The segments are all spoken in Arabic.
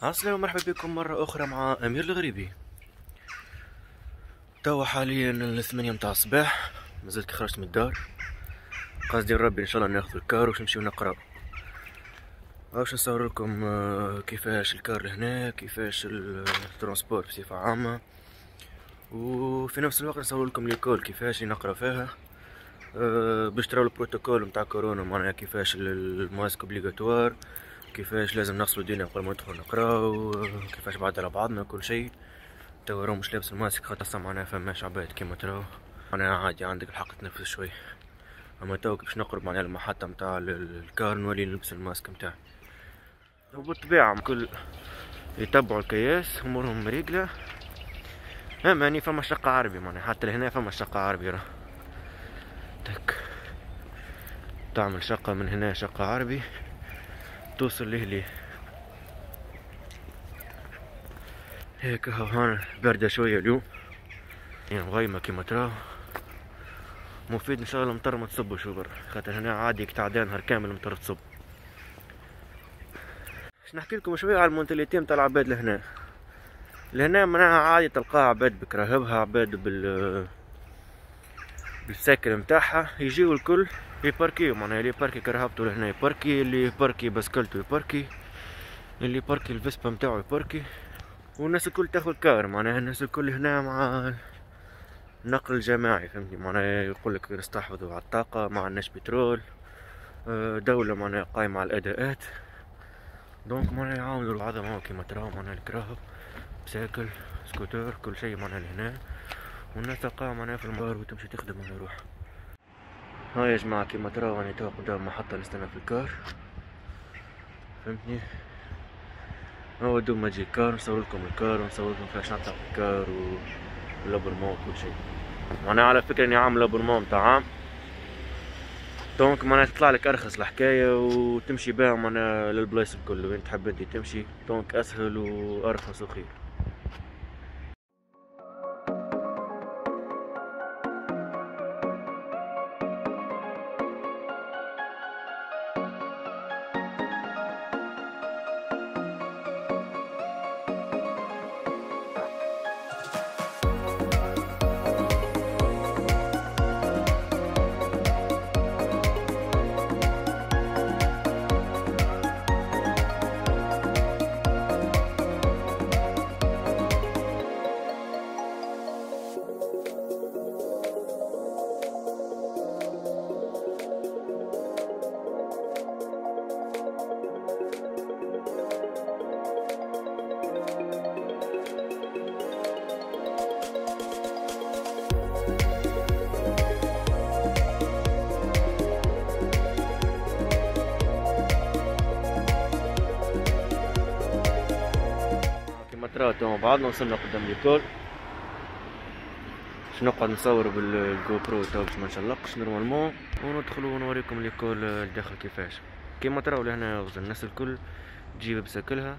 عسلامة ومرحبا بكم مرة أخرى مع أمير الغريبي. توا حاليا 8 متاع الصباح، مازلت خرجت من الدار. قصدي ربي إن شاء الله ناخذ الكار وش نمشيو نقراو. باش نصور لكم كيفاش الكار لهنا، كيفاش الترونسبور بصفة عامة، وفي نفس الوقت نصور لكم ليكول كيفاش نقرا فيها. باش تراو البروتوكول متاع كورونا، معناها كيفاش الماسك اوبليغاتوار، كيفاش لازم نغسلو ايدينا قبل ما ندخل نقراو، كيفاش بعد على بعضنا كل شيء. توا راهو مش لابس الماسك خاطر معناها فماش عباد كيما تراو، معناها عادي عندك الحق تنفس شوي. اما توا باش نقرب معناها المحطة متاع الكار نولي نلبس الماسك متاعي. وبالطبيعة كل يتبعوا الكياس امورهم مريقلة. يعني فما شقة عربي، معناها حتى لهنا فما شقة عربي. راه تك تعمل شقة من هنا، شقة عربي توصل لهلي هيك. هون باردة شوية اليوم، يعني مغيمة كيما تراو. مفيد ان شاء الله المطر ما تصبش شو برا، خاطر هنا عادي قطع نهار كامل المطر تصب. باش نحكي لكم شوية على المونتاليتي متاع العباد لهنا معناها عادي تلقى عباد بكراهبها، عباد بالساكن متاعها يجيو الكل يباركيو. معناها اللي يباركي كرهبته لهنا يباركي، اللي يباركي بسكلته يباركي، اللي يباركي الفيسبا متاعو يباركي، والناس الكل تاخذ كار. معناها الناس الكل هنا مع النقل الجماعي، فهمتني؟ معناها يقولك نستحوذوا على الطاقة، ما عندناش بترول، دولة معناها قايمة على الأداءات. دونك معناها يعاونوا بعضهم هاو كيما تراو، معناها الكراهب بساكل سكوتر كل شيء معناها لهنا. والناس تلقاها معناها في المطار وتمشي تخدم ولا روح. ها يا جماعة كيما تراو راني توا قدام محطة نستنى في الكار، فهمتني؟ هو دوب ما تجي الكار نصور لكم الكار ونصور لكم كيفاش نطلع في الكار والابرمون وكل شيء. معناها على فكرة اني عامل ابرمون متاع عام، دونك معناها تطلع لك ارخص الحكاية وتمشي بها معناها للبلايص الكل وين تحب انت تمشي، دونك اسهل وارخص وخير. ترى تو بعضنا وصلنا قدام ليكول. باش نقعد نصور بالجو برو تو باش ما نشلقش نورمالمون، وندخلوا ونوريكم ليكول الداخل كيفاش. كيما تراو لهنا يغزل الناس الكل تجيب بساكلها،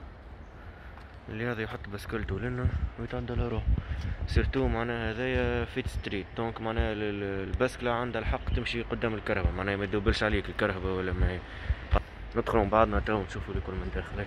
اللي هذا يحط بسكلته لنا ويتعدل روح. سيرتو معناها هذايا فيت ستريت، دونك معناها البسكلة عندها الحق تمشي قدام الكرهبة، معناها ما يدوبلش عليك الكرهبة ولا ما. ندخلوا مع بعضنا تو نشوفوا ليكول من داخل.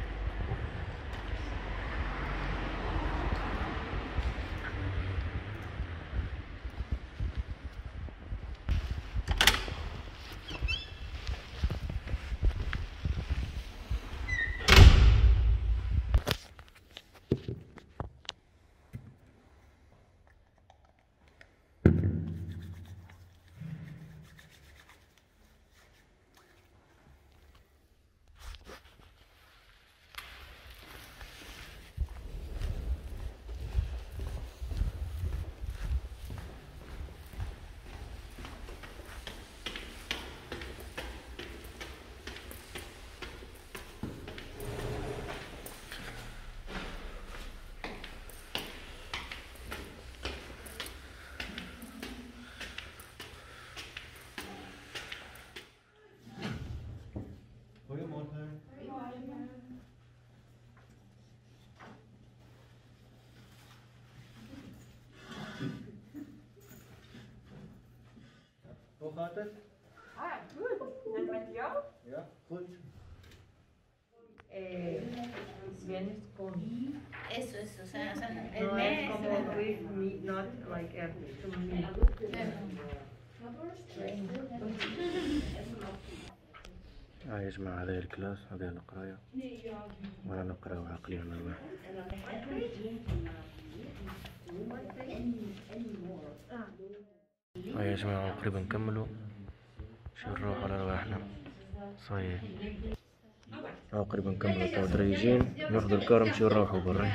Hoe gaat het? Goed. En met jou? Ja, goed. Sven tienes con. Eso, o sea, el No mes. es como with meat, not like some meat. يا جماعة هذه الكلاس، هذه القراية ولا نقراو عقليا الواحد. يا جماعة قريبا نكملوا، شو نروح على رواحنا صحيح. قريبا نكملوا تو دريجين، ناخذ الكار نمشيو نروحوا برا.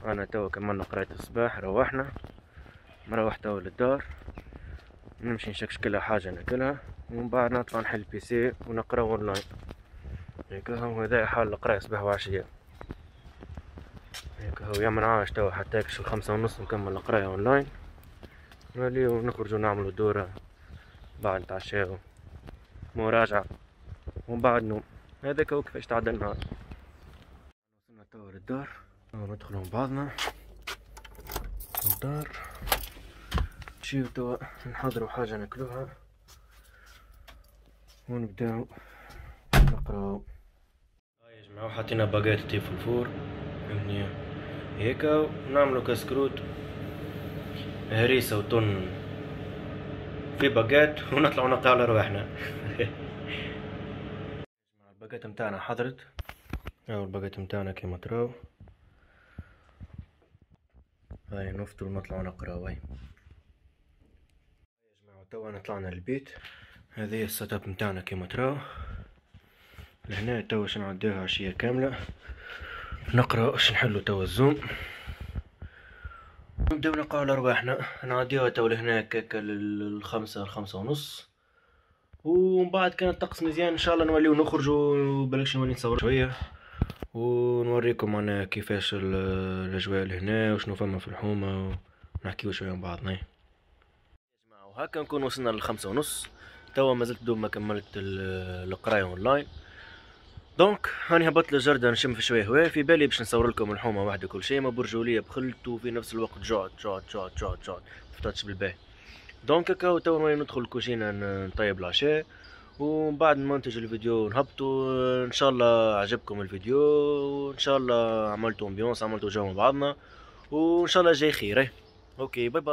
انا تو كملنا قراية الصباح، روحنا مروح تو للدار، نمشي نشكشكلها حاجة ناكلها ومن بعد نطلع نحل البيسي ونقرا اونلاين. هيك هو هذا حال القراية صباح وعشية. هيك هو يا منعاش تو حتى يكش 5:30 نكمل القراية اونلاين، نوليو نخرجو نعملو دورة، بعد نتعشاو مراجعة ومن بعد نوم. هذاك هو كيفاش تعدى النهار. وصلنا توا للدار، ندخلو مع بعضنا للدار، نمشيو توا نحضرو حاجة ناكلوها ونبداو نقراو. يا جماعة حطينا باقيت في الفور فهمتني، هيكا ونعملو كسكروت هريسة وطن في باقيت ونطلعو نقراو على رواحنا. الباقيت متاعنا حضرت، هاو الباقيت متاعنا كيما تراو، هاي نفطرو ونطلعو نقراو. هاي يا جماعة توا طلعنا للبيت، هذه السيت اب متاعنا كيما تراو. لهنا توا باش نعديوها عشية كاملة، نقراو باش نحلو توا الزوم، نبداو نقراو على رواحنا. نعديوها توا لهنا هكاكا للخمسة 5:30، ومن بعد كان الطقس مزيان ان شاء الله نوليو نخرجو بلاش نولي نصور شوية ونوريكم انا كيفاش الاجواء لهنا وشنو فما في الحومة ونحكيو شوية مع بعضنا. يا جماعة وهكا نكون وصلنا ل5:30، توا مازلت دوب ما كملت القراية اونلاين. دونك هاني هبطت للجردة نشم في شوية هواء، في بالي باش نصور لكم الحومة واحدة كل شيء، ما برجولية بخلت وفي نفس الوقت جعت مفترضتش بالباهي. دونك هكا توا نولي ندخل الكوجينة نطيب العشاء ومن بعد نمنتج الفيديو نهبطو. ان شاء الله عجبكم الفيديو وان شاء الله عملتوا امبيونس، عملتوا جو مع بعضنا، وان شاء الله جاي خير. اوكي باي باي.